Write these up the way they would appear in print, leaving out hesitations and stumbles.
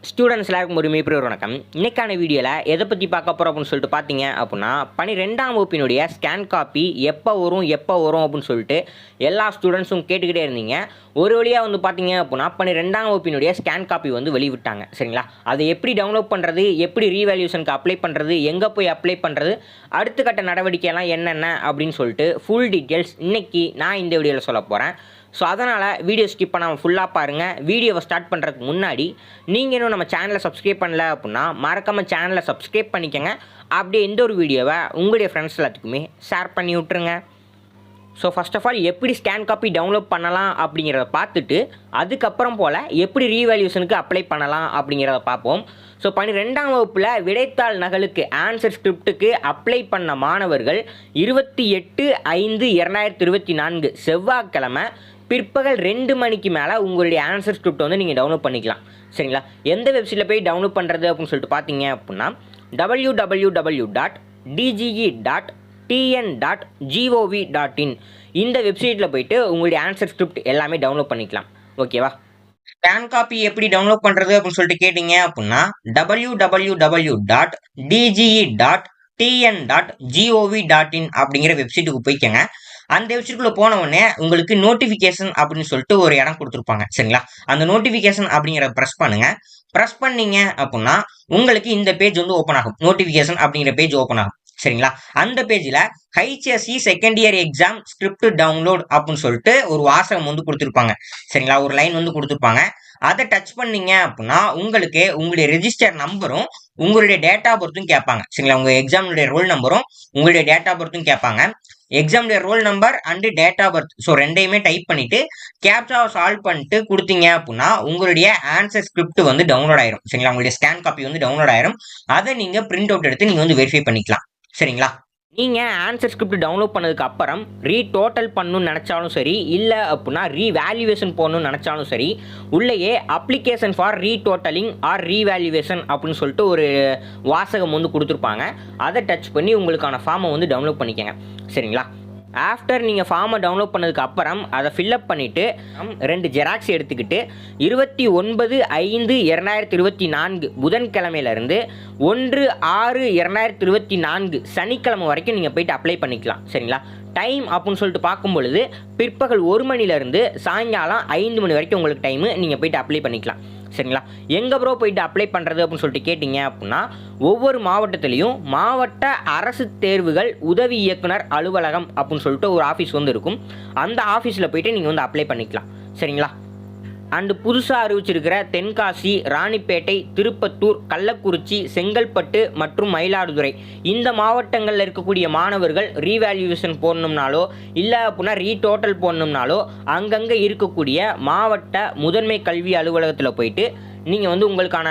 Students எல்லாருக்கும் ஒரு மிகப்பெரிய வணக்கம். இன்றைக்கான வீடியோவில் எதை பற்றி பார்க்க போகிறோம் அப்படின்னு சொல்லிட்டு பார்த்தீங்க அப்படின்னா 12ஆம் வகுப்பினுடைய ஸ்கேன் காப்பி எப்போ வரும் அப்படின்னு சொல்லிட்டு எல்லா ஸ்டூடெண்ட்ஸும் கேட்டுக்கிட்டே இருந்தீங்க. ஒரு வழியாக வந்து பார்த்தீங்க அப்படின்னா 12ஆம் வகுப்பினுடைய ஸ்கேன் காப்பி வந்து வெளிவிட்டாங்க. சரிங்களா, அதை எப்படி டவுன்லோட் பண்ணுறது, எப்படி ரீவேல்யூஷனுக்கு அப்ளை பண்ணுறது, எங்கே போய் அப்ளை பண்ணுறது, அடுத்த கட்ட நடவடிக்கையெல்லாம் என்னென்ன அப்படின்னு சொல்லிட்டு ஃபுல் டீட்டெயில்ஸ் இன்றைக்கி நான் இந்த வீடியோவில் சொல்ல போகிறேன். ஸோ அதனால் வீடியோ ஸ்கிப் பண்ணாமல் ஃபுல்லாக பாருங்கள். வீடியோவை ஸ்டார்ட் பண்ணுறதுக்கு முன்னாடி நீங்கள் இன்னும் நம்ம சேனலை சப்ஸ்கிரைப் பண்ணல அப்படின்னா மறக்காமல் சேனலை சப்ஸ்கிரைப் பண்ணிக்கோங்க. அப்படியே இந்த ஒரு வீடியோவை உங்களுடைய ஃப்ரெண்ட்ஸ் எல்லாத்துக்குமே ஷேர் பண்ணி விட்ருங்க. ஸோ ஃபஸ்ட் ஆஃப் ஆல் எப்படி ஸ்கேன் காப்பி டவுன்லோட் பண்ணலாம் அப்படிங்கிறத பார்த்துட்டு அதுக்கப்புறம் போல் எப்படி ரீவேல்யூஷனுக்கு அப்ளை பண்ணலாம் அப்படிங்கிறத பார்ப்போம். ஸோ 12ஆம் வகுப்பில் விடைத்தாள் நகலுக்கு ஆன்சர் ஸ்கிரிப்டுக்கு அப்ளை பண்ண மாணவர்கள் 28/5/2024 செவ்வாய்க்கிழமை பிற்பகல் 2 மணிக்கு மேலே உங்களுடைய ஆன்சர் ஸ்கிரிப்ட் வந்து நீங்கள் டவுன்லோட் பண்ணிக்கலாம். சரிங்களா, எந்த வெப்சைட்டில் போய் டவுன்லோட் பண்ணுறது அப்படின்னு சொல்லிட்டு பார்த்தீங்க அப்படின்னா www.dge.tn.gov.in இந்த வெப்சைட்டில் போயிட்டு உங்களுடைய ஆன்சர் ஸ்கிரிப்ட் எல்லாமே டவுன்லோட் பண்ணிக்கலாம். ஓகேவா, ஸ்கேன் காப்பி எப்படி டவுன்லோட் பண்ணுறது அப்படின்னு சொல்லிட்டு கேட்டிங்க அப்படின்னா www.dge.tn.gov.in அப்படிங்கிற வெப்சைட்டுக்கு போய்க்கங்க. அந்த வெப்சைட்டுக்குள்ள போன உடனே உங்களுக்கு நோட்டிஃபிகேஷன் அப்படின்னு சொல்லிட்டு ஒரு இடம் கொடுத்துருப்பாங்க. சரிங்களா, அந்த நோட்டிஃபிகேஷன் அப்படிங்கிறத ப்ரெஸ் பண்ணுங்க. ப்ரெஸ் பண்ணீங்க அப்படின்னா உங்களுக்கு இந்த பேஜ் வந்து ஓப்பன் ஆகும். நோட்டிஃபிகேஷன் அப்படிங்கிற பேஜ் ஓப்பன் ஆகும். சரிங்களா, அந்த பேஜில் HSE second year exam script download அப்படின்னு சொல்லிட்டு ஒரு வாசகம் வந்து கொடுத்துருப்பாங்க. சரிங்களா, ஒரு லைன் வந்து கொடுத்துருப்பாங்க. அதை டச் பண்ணீங்க அப்படின்னா உங்களுக்கு உங்களுடைய ரெஜிஸ்டர் நம்பரும் உங்களுடைய டேட் ஆஃப் பர்த்தும் கேட்பாங்க. சரிங்களா, உங்க எக்ஸாமுடைய ரோல் நம்பரும் உங்களுடைய டேட் ஆஃப் பர்த்தும் கேட்பாங்க. எக்ஸாமுடைய roll number and date of birth so ரெண்டையுமே டைப் பண்ணிட்டு கேப்சாவை சால்வ் பண்ணிட்டு கொடுத்தீங்க அப்படின்னா உங்களுடைய ஆன்சர் ஸ்கிரிப்ட் வந்து டவுன்லோட் ஆயிரும். சரிங்களா, உங்களுடைய ஸ்கேன் காப்பி வந்து டவுன்லோட் ஆயிரும். அதை நீங்க பிரிண்ட் அவுட் எடுத்து நீங்க வந்து வெரிஃபை பண்ணிக்கலாம். சரிங்களா, நீங்கள் ஆன்சர் ஸ்கிரிப்ட் டவுன்லோட் பண்ணதுக்கு அப்புறம் டோட்டல் பண்ணணும்னு நினச்சாலும் சரி, இல்லை அப்படின்னா ரீவேல்யூவேஷன் போடணும்னு நினச்சாலும் சரி, உள்ளேயே application for retotalling or revaluation அப்படின்னு சொல்லிட்டு ஒரு வாசகம் வந்து கொடுத்துருப்பாங்க. அதை டச் பண்ணி உங்களுக்கான ஃபார்மை வந்து டவுன்லோட் பண்ணிக்கங்க. சரிங்களா, ஆஃப்டர் நீங்கள் ஃபார்மை டவுன்லோட் பண்ணதுக்கு அப்புறம் அதை ஃபில்அப் பண்ணிவிட்டு 2 ஜெராக்ஸ் எடுத்துக்கிட்டு 29/5/2024 புதன்கிழமையிலேருந்து 1/6/2024 சனிக்கிழமை வரைக்கும் நீங்கள் போயிட்டு அப்ளை பண்ணிக்கலாம். சரிங்களா, டைம் அப்படின்னு சொல்லிட்டு பார்க்கும் பொழுது பிற்பகல் 1 மணிலேருந்து சாயங்காலம் 5 மணி வரைக்கும் உங்களுக்கு டைமு, நீங்கள் போயிட்டு அப்ளை பண்ணிக்கலாம். சரிங்களா, எங்கே ப்ரோ போயிட்டு அப்ளை பண்ணுறது அப்படின்னு சொல்லிட்டு கேட்டிங்க அப்படின்னா ஒவ்வொரு மாவட்டத்துலேயும் மாவட்ட அரசு தேர்வுகள் உதவி இயக்குனர் அலுவலகம் அப்படின்னு சொல்லிட்டு ஒரு ஆஃபீஸ் வந்து இருக்கும். அந்த ஆஃபீஸில் போயிட்டு நீங்கள் வந்து அப்ளை பண்ணிக்கலாம். சரிங்களா, அண்டு புதுசாக அறிவிச்சிருக்கிற தென்காசி, ராணிப்பேட்டை, திருப்பத்தூர், கள்ளக்குறிச்சி, செங்கல்பட்டு மற்றும் மயிலாடுதுறை இந்த மாவட்டங்களில் இருக்கக்கூடிய மாணவர்கள் ரீவேல்யூவேஷன் போடணும்னாலோ இல்லை அப்படின்னா ரீடோட்டல் போடணும்னாலோ அங்கங்கே இருக்கக்கூடிய மாவட்ட முதன்மை கல்வி அலுவலகத்தில் போயிட்டு நீங்கள் வந்து உங்களுக்கான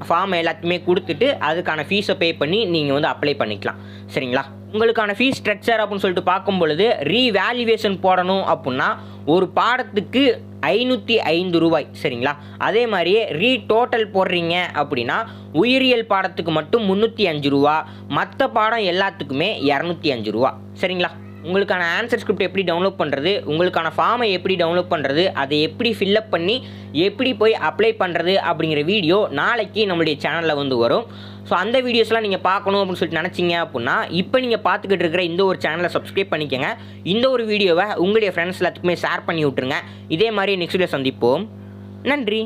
ஃபார்ம் எல்லாத்தையுமே கொடுத்துட்டு அதுக்கான ஃபீஸை பே பண்ணி நீங்கள் வந்து அப்ளை பண்ணிக்கலாம். சரிங்களா, உங்களுக்கான ஃபீஸ் ஸ்ட்ரக்சர் அப்படின்னு சொல்லிட்டு பார்க்கும் பொழுது ரீவேல்யூவேஷன் போடணும் அப்படின்னா ஒரு பாடத்துக்கு 505 ரூபாய். சரிங்களா, அதே மாதிரியே ரீடோட்டல் போடுறீங்க அப்படின்னா உயிரியல் பாடத்துக்கு மட்டும் 305 ரூபா, மற்ற பாடம் எல்லாத்துக்குமே 205 ரூபா. சரிங்களா, உங்களுக்கான ஆன்சர் ஸ்கிரிப்ட் எப்படி டவுன்லோட் பண்ணுறது, உங்களுக்கான ஃபார்மை எப்படி டவுன்லோட் பண்ணுறது, அதை எப்படி ஃபில்அப் பண்ணி எப்படி போய் அப்ளை பண்ணுறது அப்படிங்கிற வீடியோ நாளைக்கு நம்மளுடைய சேனலில் வந்து வரும். ஸோ அந்த வீடியோஸ்லாம் நீங்கள் பார்க்கணும் அப்படின்னு சொல்லிட்டு நினச்சிங்க அப்படின்னா இப்போ நீங்கள் பார்த்துக்கிட்டு இருக்கிற இந்த ஒரு சேனலை சப்ஸ்கிரைப் பண்ணிக்கோங்க. இந்த ஒரு வீடியோவை உங்களுடைய ஃப்ரெண்ட்ஸ் எல்லாத்துக்குமே ஷேர் பண்ணி விட்ருங்க. இதே மாதிரி நெக்ஸ்ட் வீடியோ சந்திப்போம். நன்றி.